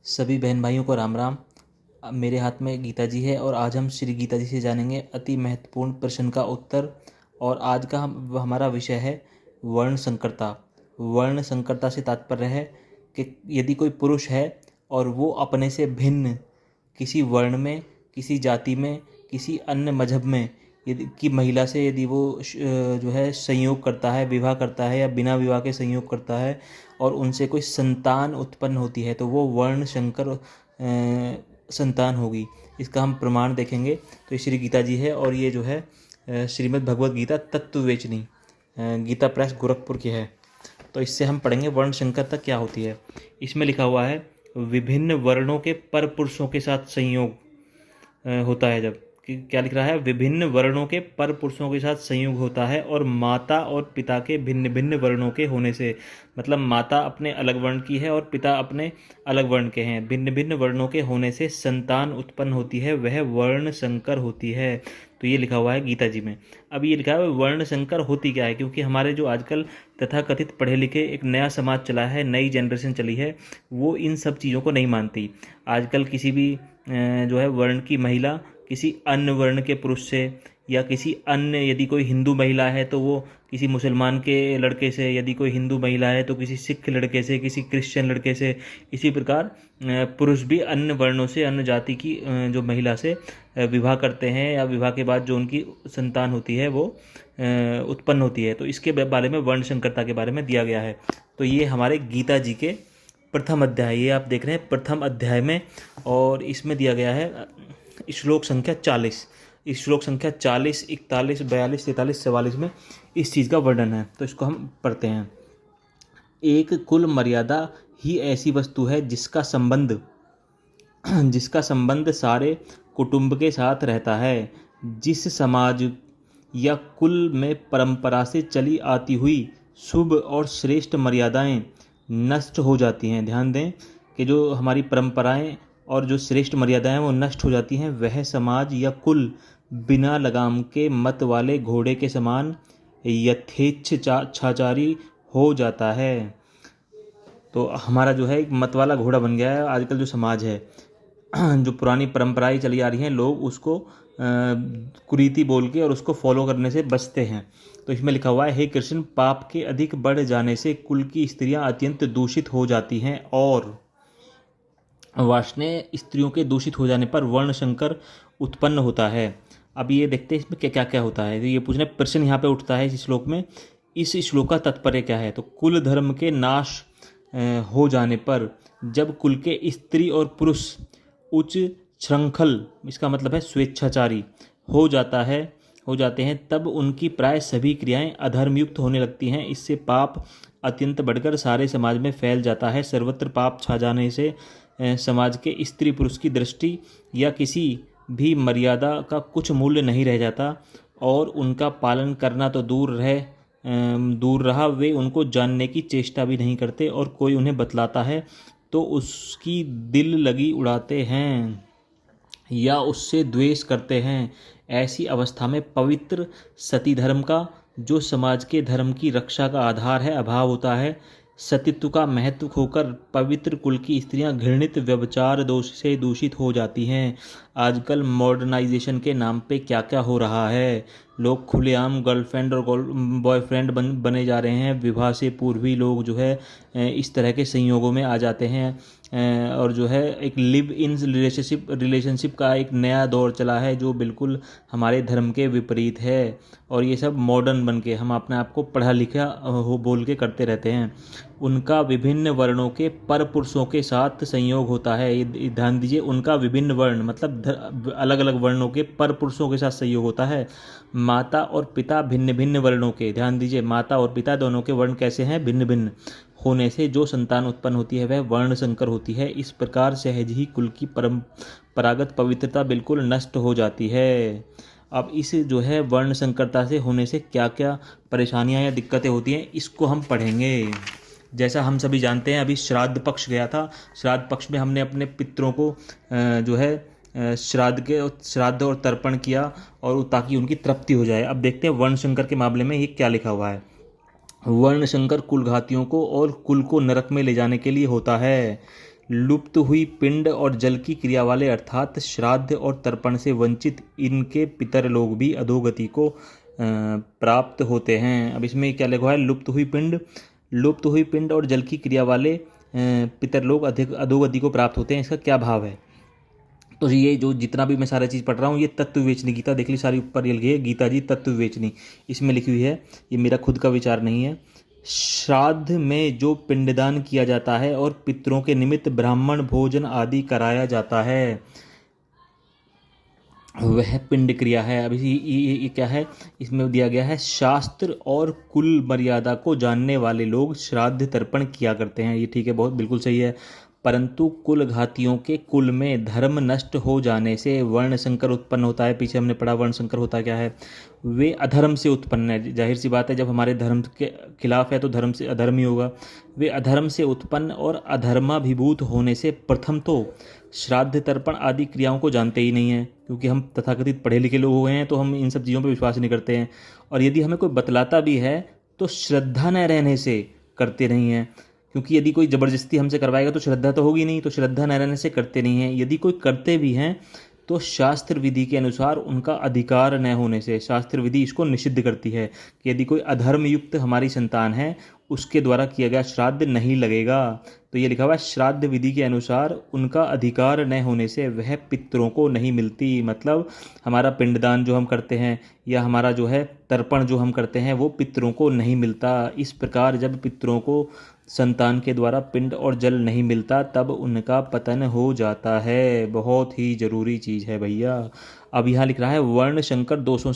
सभी बहन भाइयों को राम राम। अब मेरे हाथ में गीता जी है और आज हम श्री गीता जी से जानेंगे अति महत्वपूर्ण प्रश्न का उत्तर। और आज का हमारा विषय है वर्ण संकरता। वर्ण संकरता से तात्पर्य है कि यदि कोई पुरुष है और वो अपने से भिन्न किसी वर्ण में, किसी जाति में, किसी अन्य मजहब में यदि की महिला से यदि वो जो है संयोग करता है, विवाह करता है या बिना विवाह के संयोग करता है और उनसे कोई संतान उत्पन्न होती है तो वो वर्ण संकर संतान होगी। इसका हम प्रमाण देखेंगे। तो ये श्री गीता जी है और ये जो है श्रीमद् भगवद गीता तत्ववेचनी गीता प्रेस गोरखपुर की है। तो इससे हम पढ़ेंगे वर्ण संकरता क्या होती है। इसमें लिखा हुआ है विभिन्न वर्णों के पर पुरुषों के साथ संयोग होता है। जब क्या लिख रहा है, विभिन्न वर्णों के पर पुरुषों के साथ संयोग होता है और माता और पिता के भिन्न भिन्न वर्णों के होने से, मतलब माता अपने अलग वर्ण की है और पिता अपने अलग वर्ण के हैं, भिन्न भिन्न वर्णों के होने से संतान उत्पन्न होती है, वह वर्ण संकर होती है। तो ये लिखा हुआ है गीता जी में। अब ये लिखा है वर्ण संकर होती क्या है, क्योंकि हमारे जो आजकल तथाकथित पढ़े लिखे एक नया समाज चला है, नई जनरेशन चली है, वो इन सब चीज़ों को नहीं मानती। आजकल किसी भी जो है वर्ण की महिला किसी अन्य वर्ण के पुरुष से या किसी अन्य, यदि कोई हिंदू महिला है तो वो किसी मुसलमान के लड़के से, यदि कोई हिंदू महिला है तो किसी सिख लड़के से, किसी क्रिश्चियन लड़के से, इसी प्रकार पुरुष भी अन्य वर्णों से, अन्य जाति की जो महिला से विवाह करते हैं या विवाह के बाद जो उनकी संतान होती है वो उत्पन्न होती है। तो इसके बारे में वर्ण संकरता के बारे में दिया गया है। तो ये हमारे गीता जी के प्रथम अध्याय, ये आप देख रहे हैं प्रथम अध्याय में, और इसमें दिया गया है श्लोक संख्या 40। इस श्लोक संख्या 40, 41, 42, 43, 44 में इस चीज़ का वर्णन है। तो इसको हम पढ़ते हैं। एक कुल मर्यादा ही ऐसी वस्तु है जिसका संबंध सारे कुटुंब के साथ रहता है। जिस समाज या कुल में परंपरा से चली आती हुई शुभ और श्रेष्ठ मर्यादाएं नष्ट हो जाती हैं, ध्यान दें कि जो हमारी परंपराएं और जो श्रेष्ठ मर्यादाएं वो नष्ट हो जाती हैं, वह समाज या कुल बिना लगाम के मत वाले घोड़े के समान यथेच्छाचारी हो जाता है। तो हमारा जो है एक मत वाला घोड़ा बन गया है आजकल जो समाज है। जो पुरानी परंपराएं चली आ रही हैं, लोग उसको कुरीति बोल के और उसको फॉलो करने से बचते हैं। तो इसमें लिखा हुआ है, हे कृष्ण, पाप के अधिक बढ़ जाने से कुल की स्त्रियां अत्यंत दूषित हो जाती हैं और वार्ष्णेय स्त्रियों के दूषित हो जाने पर वर्ण संकर उत्पन्न होता है। अब ये देखते हैं इसमें क्या क्या क्या होता है। तो ये पूछने प्रश्न यहाँ पे उठता है इस श्लोक में, इस श्लोक का तात्पर्य क्या है। तो कुल धर्म के नाश हो जाने पर जब कुल के स्त्री और पुरुष उच्च श्रृंखल, इसका मतलब है स्वेच्छाचारी हो जाते हैं, तब उनकी प्राय सभी क्रियाएं अधर्मयुक्त होने लगती हैं। इससे पाप अत्यंत बढ़कर सारे समाज में फैल जाता है। सर्वत्र पाप छा जाने से समाज के स्त्री पुरुष की दृष्टि या किसी भी मर्यादा का कुछ मूल्य नहीं रह जाता और उनका पालन करना तो दूर रहा, वे उनको जानने की चेष्टा भी नहीं करते और कोई उन्हें बतलाता है तो उसकी दिल लगी उड़ाते हैं या उससे द्वेष करते हैं। ऐसी अवस्था में पवित्र सती धर्म का, जो समाज के धर्म की रक्षा का आधार है, अभाव होता है। सतीत्व का महत्व खोकर पवित्र कुल की स्त्रियां घृणित व्यभिचार दोष से दूषित हो जाती हैं। आजकल मॉडर्नाइजेशन के नाम पे क्या क्या हो रहा है। लोग खुलेआम गर्लफ्रेंड और बॉयफ्रेंड बने जा रहे हैं। विवाह से पूर्व ही लोग जो है इस तरह के संयोगों में आ जाते हैं और जो है एक लिव इन रिलेशनशिप का एक नया दौर चला है जो बिल्कुल हमारे धर्म के विपरीत है। और ये सब मॉडर्न बन के हम अपने आप को पढ़ा लिखा हो बोल के करते रहते हैं। उनका विभिन्न वर्णों के पर पुरुषों के साथ संयोग होता है। ये ध्यान दीजिए, उनका विभिन्न वर्ण मतलब अलग अलग वर्णों के पर पुरुषों के साथ संयोग होता है। माता और पिता भिन्न भिन्न वर्णों के, ध्यान दीजिए, माता और पिता दोनों के वर्ण कैसे हैं, भिन्न भिन्न होने से जो संतान उत्पन्न होती है वह वर्ण संकर होती है। इस प्रकार सहज ही कुल की परंपरागत पवित्रता बिल्कुल नष्ट हो जाती है। अब इस जो है वर्ण संकरता से होने से क्या क्या परेशानियां या दिक्कतें होती हैं, इसको हम पढ़ेंगे। जैसा हम सभी जानते हैं, अभी श्राद्ध पक्ष गया था। श्राद्ध पक्ष में हमने अपने पितरों को जो है श्राद्ध और तर्पण किया और ताकि उनकी तृप्ति हो जाए। अब देखते हैं वर्ण संकर के मामले में ये क्या लिखा हुआ है। वर्ण संकर कुलघातियों को और कुल को नरक में ले जाने के लिए होता है। लुप्त हुई पिंड और जल की क्रिया वाले अर्थात श्राद्ध और तर्पण से वंचित इनके पितर लोग भी अधोगति को प्राप्त होते हैं। अब इसमें क्या लिखा है, लुप्त हुई पिंड और जल की क्रिया वाले पितर लोग अधिक अधोगति को प्राप्त होते हैं। इसका क्या भाव है? तो ये जो जितना भी मैं सारा चीज़ पढ़ रहा हूँ ये तत्व विवेचनी गीता देख ली, सारी ऊपर ये लिखी है गीता जी तत्व विवेचनी, इसमें लिखी हुई है, ये मेरा खुद का विचार नहीं है। श्राद्ध में जो पिंडदान किया जाता है और पितरों के निमित्त ब्राह्मण भोजन आदि कराया जाता है वह पिंड क्रिया है। अब ये क्या है, इसमें दिया गया है शास्त्र और कुल मर्यादा को जानने वाले लोग श्राद्ध तर्पण किया करते हैं। ये ठीक है, बहुत बिल्कुल सही है। परंतु कुल घातियों के कुल में धर्म नष्ट हो जाने से वर्ण संकर उत्पन्न होता है। पीछे हमने पढ़ा वर्ण संकर होता क्या है, वे अधर्म से उत्पन्न है। जाहिर सी बात है, जब हमारे धर्म के खिलाफ है तो धर्म से अधर्म ही होगा। वे अधर्म से उत्पन्न और अधर्माभिभूत होने से प्रथम तो श्राद्ध तर्पण आदि क्रियाओं को जानते ही नहीं हैं, क्योंकि हम तथाकथित पढ़े लिखे लोग हुए हैं तो हम इन सब चीज़ों पर विश्वास नहीं करते हैं। और यदि हमें कोई बतलाता भी है तो श्रद्धा न रहने से करते नहीं हैं, क्योंकि यदि कोई ज़बरदस्ती हमसे करवाएगा तो श्रद्धा तो होगी नहीं, तो श्रद्धा न रहने से करते नहीं हैं। यदि कोई करते भी हैं तो शास्त्र विधि के अनुसार उनका अधिकार न होने से, शास्त्र विधि इसको निषिद्ध करती है कि यदि कोई अधर्म युक्त हमारी संतान है उसके द्वारा किया गया श्राद्ध नहीं लगेगा। तो ये लिखा हुआ है श्राद्ध विधि के अनुसार उनका अधिकार न होने से वह पितरों को नहीं मिलती। मतलब हमारा पिंडदान जो हम करते हैं या हमारा जो है तर्पण जो हम करते हैं वो पितरों को नहीं मिलता। इस प्रकार जब पितरों को संतान के द्वारा पिंड और जल नहीं मिलता तब उनका पतन हो जाता है। बहुत ही ज़रूरी चीज़ है भैया। अब यहाँ लिख रहा है वर्ण संकर दोषों